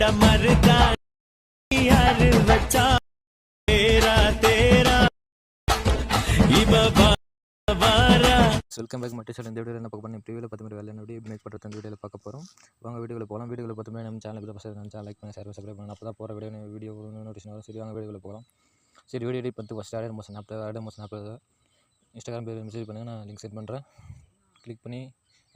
Welcome back மட்டும் சொல்ல இந்த வீடியோவில் என்ன பார்க்க போகிறோம் ப்ரீவியில் 10 வேலை எப்படி மேக் பண்ணுறது அந்த வீடியோவில் பார்க்க போகிறோம். வாங்க வீடியோவில் போகலாம். வீடியோவில் 10 நம்ம சேனலுக்கு ஃபஸ்ட்டு நினச்சா லைக் பண்ணி சப்ஸ்கிரைப் பண்ணலாம். அப்போ தான் போகிற வீடியோ நோட்டிஃபிகேஷன் வரும். சரி வாங்க வீடியோவில் போகலாம். சரி வீடியோ எடிட் பண்ணிட்டு first add motion app Instagram பேர் மெசேஜ் பண்ணுங்கள், நான் லிங்க் சென்ட் பண்ணுறேன். கிளிக் பண்ணி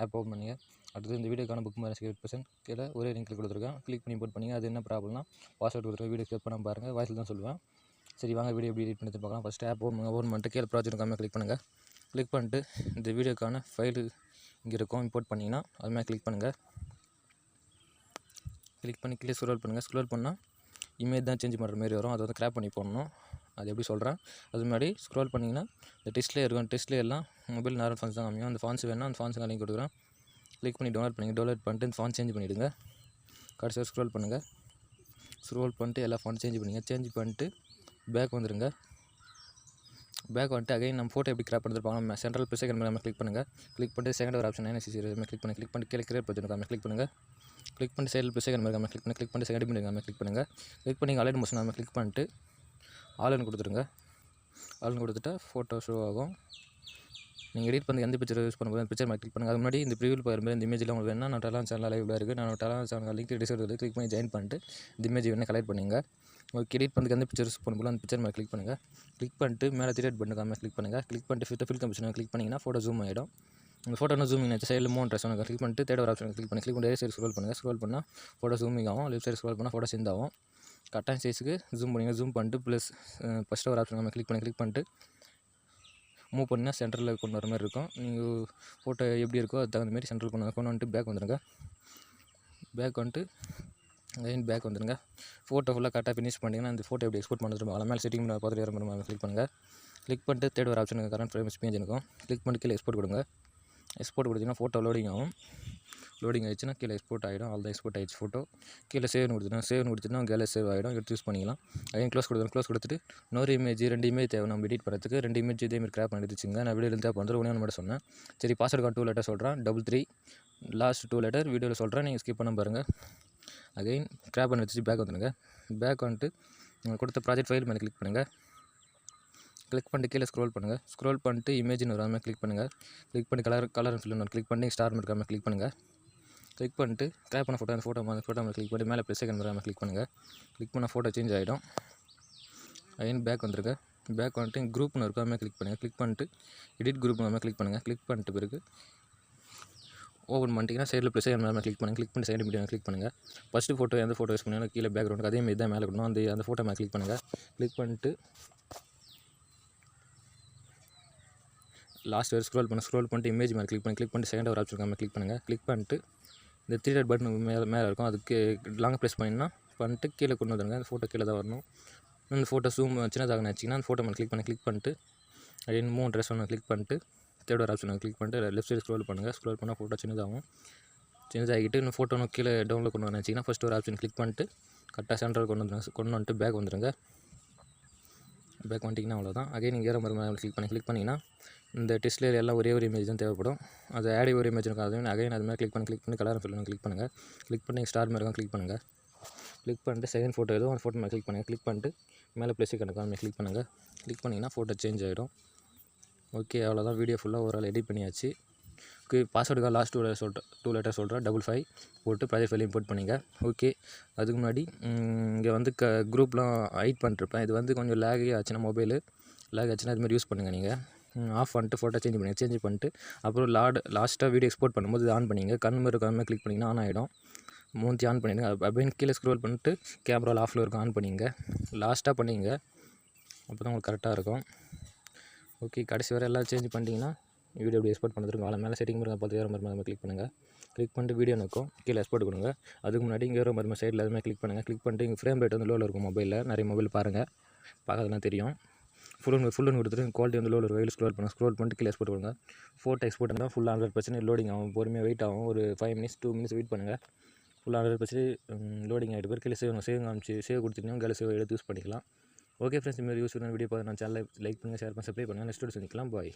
ஆப் ஓப்பன் பண்ணிங்க. அடுத்து இந்த வீடியோக்கான புக் மாதிரி 8% கீழே ஒரே லிங்க் கொடுத்துருக்கேன். கிளிக் பண்ணி இம்போர்ட் பண்ணிங்க. அது என்ன ப்ராப்ளம்னா பாஸ்வேர்டு கொடுத்துருக்கேன். வீடியோ ஸ்கிப் பண்ணாமல் பாருங்கள், வாய்ஸில் தான் சொல்லுவேன். சரி வாங்க வீடியோ எப்படி எடிட் பண்ணி பார்க்கலாம். ஃபஸ்ட்டு ஆப் ஓப்பன் பண்ணிட்டு கீழே ப்ராஜெக்ட் காமியாக கிளிக் பண்ணுங்கள். கிளிக் பண்ணிட்டு இந்த வீடியோக்கான ஃபைலு இங்கே இருக்கும், இம்போர்ட் பண்ணிங்கன்னா அதுமாதிரி கிளிக் பண்ணுங்கள். கிளிக் பண்ணி கீழே ஸ்க்ரோல் பண்ணுங்கள். ஸ்க்ரோல் பண்ணால் இமேஜ் தான் சேஞ்ச் பண்ணுற மாதிரி வரும். அதை வந்து கிராப் பண்ணி போடணும். அது எப்படி சொல்கிறேன். அது முன்னாடி ஸ்க்ரோல் பண்ணிங்கன்னா இந்த டெஸ்ட்லேயே இருக்கும். டெஸ்ட்லேயே எல்லாம் மொபைல் நார்மல் ஃபான்ஸ் தான் காமியும். அந்த ஃபான்ஸ் வேணால் அந்த ஃபான்ஸுக்கு லிங்க் கொடுக்குறேன். கிளிக் பண்ணி டவுன்லோட் பண்ணிட்டு இந்த ஃபான்ஸ் சேஞ்ச் பண்ணிவிடுங்க. கடைசியாக ஸ்க்ரோல் பண்ணுங்கள். ஸ்க்ரோல் பண்ணிட்டு எல்லா ஃபான்ஸ் சேஞ்ச் பண்ணிட்டு பேக் வந்துடுங்க. பேக் வந்துட்டு அகைன் நம்ம ஃபோட்டோ எப்படி கிராப் பண்ணிருப்பாங்க. நம்ம சென்ட்ரல் ப்ளஸ் செகண்ட் நம்ம கிளிக் பண்ணுங்கள். கிளிக் பண்ணிட்டு செகண்ட் ஒரு ஆப்ஷன் NSC கிளிக் பண்ணி கீழே கிரியேட் பண்ணிருக்காங்க கிளிக் பண்ணுங்கள். கிளிக் பண்ணி சைடில் ப்ளஸ் செகண்ட் நம்ம கிளிக் பண்ணி செகண்ட் மினிட் நம்ம கிளிக் பண்ணுங்கள். கிளிக் பண்ணி அலைட் மோஷன் நம்ம கிளிக் பண்ணிட்டு ஆல்னு கொடுத்துருங்க. ஆல்னு கொடுத்துட்டா ஃபோட்டோ ஷோ ஆகும். நீங்கள் எடிட் பண்ணி எந்த பிக்சர் யூஸ் பண்ணும்போது அந்த பிக்சர் மாதிரி கிளிக் பண்ணுங்கள். அது முன்னாடி இந்த ப்ரீவியூவில் போகிற இந்த இமேஜில் உங்களுக்கு வேணால் நான் டெலாம் சேனல் லைவில் இருக்குது. நான் டெலாம் சேனல் லிங்க் டிஸ்கிரிப்ஷனில் கிளிக் பண்ணி ஜாயின் பண்ணிட்டு இந்த இமேஜ் வேணால் கலெக்ட் பண்ணிங்க. உங்களுக்கு எடிட் பண்ணுறதுக்கு எந்த பிக்சர் யூஸ் பண்ணும்போது அந்த பிக்சர் மாதிரி கிளிக் பண்ணுங்கள். கிளிக் பண்ணிட்டு மேலே திரேட் பண்ணுங்க கிளிக் பண்ணுங்கள். கிளிக் பண்ணிட்டு ஃபில் கமிஷன் கிளிக் பண்ணிங்கன்னா ஃபோட்டோ ஜூம் ஆகிடும். இந்த ஃபோட்டோ இன்னும் ஜூமிங் ஆச்சு. சைடில் மூணு ட்ரெஸ் கிளிக் பண்ணிட்டு தேர்ட் ஒரு ஆப்ஷன் கிளிக் பண்ணி சைடு ஸ்க்ரோல் பண்ணுங்கள். ஸ்க்ரோல் பண்ணால் ஃபோட்டோ ஜூமிங் ஆகும். லெஃப்ட் சைடு ஸ்க்ரோல் பண்ணால் ஃபோட்டோ சென்ட் ஆகும். கரெக்டான சைஸுக்கு ஜூம் பண்ணிங்க. ஜூம் பண்ணிட்டு ப்ளஸ் ஃபஸ்ட்டு ஒரு ஆப்ஷன் நம்ம கிளிக் பண்ணிட்டு மூவ் பண்ணால் சென்டரில் கொண்டு வர மாதிரி இருக்கும். நீங்கள் ஃபோட்டோ எப்படி இருக்கோ அது தகுந்த மாதிரி சென்டரில் கொண்டு வந்துட்டு பேக் வந்துடுங்க. பேக் வந்துடுங்க. ஃபோட்டோ ஃபுல்லாக கரெக்டாக ஃபினிஷ் பண்ணிங்கன்னா அந்த ஃபோட்டோ எப்படி எக்ஸ்போர்ட் பண்ணுறது அதில் மேலே செட்டிங் பார்த்துட்டு வர மாதிரி கிளிக் பண்ணுங்கள். கிளிக் பண்ணிட்டு தேர்ட் ஒரு ஆப்ஷன் கரண்ட் ஃப்ரேம் பேஜ் இருக்கும். கிளிக் பண்ணி கீழே எக்ஸ்போர்ட் கொடுங்க. எக்ஸ்போர்ட் கொடுத்தீங்கன்னா ஃபோட்டோ லோடிங் ஆகும். லோடிங் ஆகிடுச்சுன்னா கீழே எக்ஸ்போர்ட் ஆகிடும். ஆல் தான் எக்ஸ்போர்ட் ஆகிடுச்சு ஃபோட்டோ. கீழே சேவ்னு கொடுத்துட்டோம். கேலரி சேவ் ஆகிடும். எடுத்து யூஸ் பண்ணிக்கலாம். அதையும் க்ளோஸ் கொடுத்துட்டு இன்னொரு இமேஜ் 2 இமேஜ் தேவை நம்ம எடிட் பண்ணுறதுக்கு. 2 இமேஜ் இதேமாதிரி கிராப் பண்ணி வச்சுங்க. நான் வீடியோவில் தேவை பண்ணுறது ஒன்று மட்டும் சொன்னேன். சரி பாஸ்வேர்டு 2 லெட்டர் சொல்கிறேன். 33 லாஸ்ட் 2 லெட்டர் வீடியோவில் சொல்கிறேன். நீங்கள் ஸ்கிப் பண்ண பாருங்கள். அகைன் கிராப் பண்ணி வச்சுட்டு பேக் வந்துடுங்க. பேக் வந்துட்டு கொடுத்த ப்ராஜெக்ட் ஃபைல் மேலே கிளிக் பண்ணுங்கள். கிளிக் பண்ணிட்டு கீழே ஸ்க்ரோல் பண்ணுங்கள். ஸ்க்ரோல் பண்ணிட்டு இமேஜ்னு வராமல் கிளிக் பண்ணுங்கள். கிளிக் பண்ணி கலர் ஃபில் கிளிக் பண்ணி ஸ்டார் இருக்காமல் கிளிக் பண்ணுங்கள். கிளிக் பண்ணிட்டு கிராப் பண்ண ஃபோட்டோ அந்த ஃபோட்டோ மேலே கிளிக் பண்ணி மேலே ப்ளஸ் செகண்ட் வராமல் கிளிக் பண்ணுங்கள். கிளிக் பண்ண ஃபோட்டோ சேஞ்ச் ஆகிடும். அகைன் பேக் வந்துருங்க. பேக் வந்துட்டு குரூப்னு இருக்காமல் கிளிக் பண்ணுங்கள். கிளிக் பண்ணிட்டு எடிட் குரூப் நம்ம கிளிக் பண்ணுங்கள். கிளிக் பண்ணிட்டு பிறகு ஓப்பன் பண்ணிட்டீங்கன்னா சைடில் ப்ளஸ் மேலே கிளிக் பண்ணுங்கள். கிளிக் பண்ணி சைடு மீடியம் கிளிக் பண்ணுங்கள். ஃபஸ்ட்டு ஃபோட்டோ எந்த ஃபோட்டோ யூஸ் பண்ணாலும் கீழே பேக்ரவுண்ட் அதேமாதிரி தான் மேலே இருக்கணும். அந்த ஃபோட்டோ மேலே கிளிக் பண்ணுங்கள். கிளிக் பண்ணிட்டு லாஸ்ட் வரை ஸ்க்ரோல் பண்ணிட்டு இமேஜ் மேலே கிளிக் பண்ணி செகண்ட் ஒரு ஆப்ஷன் நம்ம கிளிக் பண்ணுங்கள். கிளிக் பண்ணிட்டு இந்த 3 டாட் பட்டன் மேலே இருக்கும். அதுக்கு லாங் ப்ரெஸ் பண்ணிட்டு கீழே கொண்டு வந்துடுங்க. அந்த ஃபோட்டோ கீழே தான் வரணும். இந்த ஃபோட்டோ ஜூம் சின்னதாக வச்சிங்கன்னா அந்த ஃபோட்டோ மேலே கிளிக் பண்ணிட்டு அகைன் 3 ட்ரெஸ் ஒன்று கிளிக் பண்ணிட்டு தேர்ட் ஒரு ஆப்ஷன் கிளிக் பண்ணிட்டு லெஃப்ட் சைடு ஸ்க்ரோல் பண்ணுங்கள். ஸ்க்ரோல் பண்ணால் ஃபோட்டோ சின்னதாகிட்டு இந்த ஃபோட்டோ கீழே டவுன்லோட் கொண்டு வச்சிங்கன்னா ஃபஸ்ட்டு ஒரு ஆப்ஷன் கிளிக் பண்ணிட்டு கரெக்டாக சென்டர் கொண்டு வந்துட்டு பேக் வந்துடுங்க. பேக் வந்துட்டிங்கன்னா அவ்வளோதான். அகைன் நீங்கள் மேலே கிளிக் பண்ணிங்கன்னா இந்த டெஸ்ட்லேயே எல்லாம் ஒரே ஒரு இமேஜ் தான் தேவைப்படும். அது ஆடி ஒரு இமேஜ் இருக்கும். அதுவும் அகைன் அது மாதிரி கிளிக் பண்ணி கலர் ஃபில் கிளிக் பண்ணுங்கள். கிளிக் பண்ணி ஸ்டார் மாதிரி கிளிக் பண்ணுங்கள். கிளிக் பண்ணிட்டு செகண்ட் ஃபோட்டோ எதுவும் அந்த ஃபோட்டோ மேலே கிளிக் பண்ணுங்கள். கிளிக் பண்ணிட்டு மேலே ப்ளஸ் கணக்காக கிளிக் பண்ணுங்கள். கிளிக் பண்ணிங்கன்னா ஃபோட்டோ சேஞ்ச் ஆகிடும். ஓகே அவ்வளோதான். வீடியோ ஃபுல்லாக ஒரு ஆள் எடிட் பண்ணியாச்சு. பாஸ்வேர்டுக்காக லாஸ்ட் 2 லெட்டர் சொல்கிறேன். 55 போட்டு ப்ராஜெக்ட் ஃபைல் இம்போர்ட் பண்ணிங்க. ஓகே அதுக்கு முன்னாடி இங்கே வந்து குரூப்லாம் ஹைட் பண்ணிட்டுருப்பேன். இது வந்து கொஞ்சம் லேக் ஆச்சுன்னா மொபைலு லேக் ஆச்சுன்னா அதுமாதிரி யூஸ் பண்ணுங்கள். நீங்கள் ஆஃப் பண்ணிட்டு ஃபோட்டோ சேஞ்ச் பண்ணிட்டு அப்புறம் லாஸ்ட்டாக வீடியோ எக்ஸ்போர்ட் பண்ணும்போது இது ஆன் பண்ணிங்க. கண்ணுமே கிளிக் பண்ணிங்கன்னா ஆன் ஆகிடும். மூஞ்சி ஆன் பண்ணிடுங்க. அப்படின்னு கீழே ஸ்க்ரோல் பண்ணிட்டு கேமராவில் ஆஃபில் இருக்கும் ஆன் பண்ணிங்க. லாஸ்ட்டாக பண்ணிங்க. அப்போ தான் உங்களுக்கு கரெக்டாக இருக்கும். ஓகே கடைசி வரை எல்லாம் சேஞ்ச் பண்ணிட்டீங்கன்னா வீடியோ எப்படி எக்ஸ்போர்ட் பண்ணுறதுக்கு வாழை மேலே செட்டிங் மாதிரி 10 மாதிரி கிளிக் பண்ணுங்கள். கிளிக் பண்ணிட்டு வீடியோ இருக்கும் கீழே எக்ஸ்போர்ட் கொடுங்க. அதுக்கு முன்னாடி இங்கே மாதிரி சைடில் அதுமாதிரி கிளிக் பண்ணுங்கள். கிளிக் பண்ணிட்டு இங்கே ஃப்ரேம் ரேட் வந்து லோவில் இருக்கும். மொபைலில் நிறைய மொபைல் பாருங்கள், பார்க்கறதுலாம் தெரியும். ஃபுல்லுன்னு கொடுத்துட்டு குவாலிட்டி வந்து லோவில் இருக்கும். ஸ்க்ரோல் பண்ணிட்டு கீழே எக்ஸ்போர்ட் கொடுங்க. ஃபோட்டோ எக்ஸ்போர்ட் இருந்தால் ஃபுல் 100% லோடிங் ஆகும். பொறுமையாக வெயிட் ஆகும். ஒரு 5 மினிட்ஸ் 2 மினிட்ஸ் வெயிட் பண்ணுங்கள். ஃபுல் 100% லோடிங் ஆகிட்டு பேர் கீழே சேவ் கொடுத்துட்டீங்கன்னா கேலரி சேவ் எடுத்து யூஸ் பண்ணிக்கலாம். ஓகே ஃப்ரெண்ட்ஸ், இந்த மாதிரி யூஸ்ஃபுல்லான வீடியோ பார்த்து நான் சேனலை லைக் பண்ணுங்கள், ஷேர் பண்ணி சப்ஸ்கிரைப் பண்ணுங்கள். நெக்ஸ்ட் வீடியோ சந்திக்கலாம். பாய்.